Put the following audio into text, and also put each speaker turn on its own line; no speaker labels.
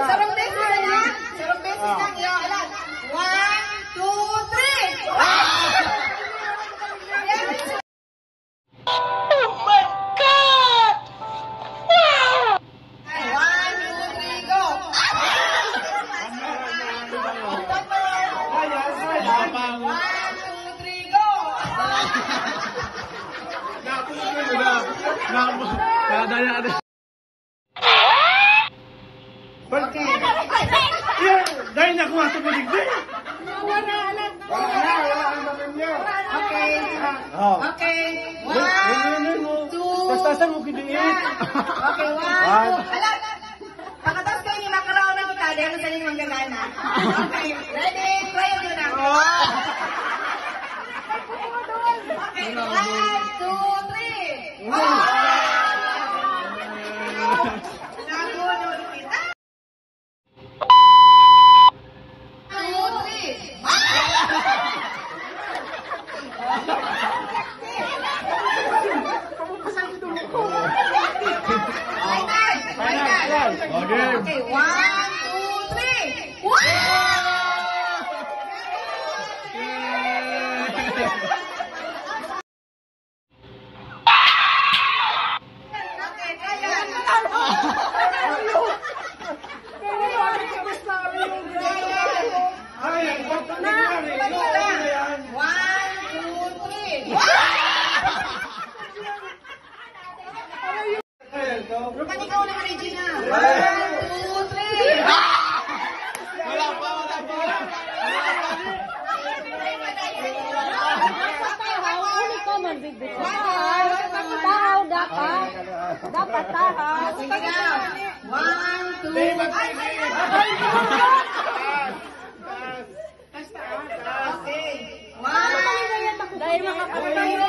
Sarong beses na lang. Sarong beses lang. Alam. 1, 2, 3.
Oh my God! Wow!
1, 2, 3, go! 1, 2, 3, go!
Dahil na kuha sa bulig-bulig.
Okay. Okay. 1, 2.
Tastasan mo kidiit.
Okay, 1, 2. Alam, pagkatapos kayo ni makaraw na kita, dahil sa inyong manggagana. Okay, ready? Try nyo na. Okay, 1, 2, 3. Nagunod kita. 2, 3. Okay, 1, 2, 3. Rupan ikaw na Regina. 1, 2, 3.
Wala pa.
Tahaw dapat. Dapat tahaw.
Sige na. 1, 2, 3. Okay. 1,
Dahil makapagtayo.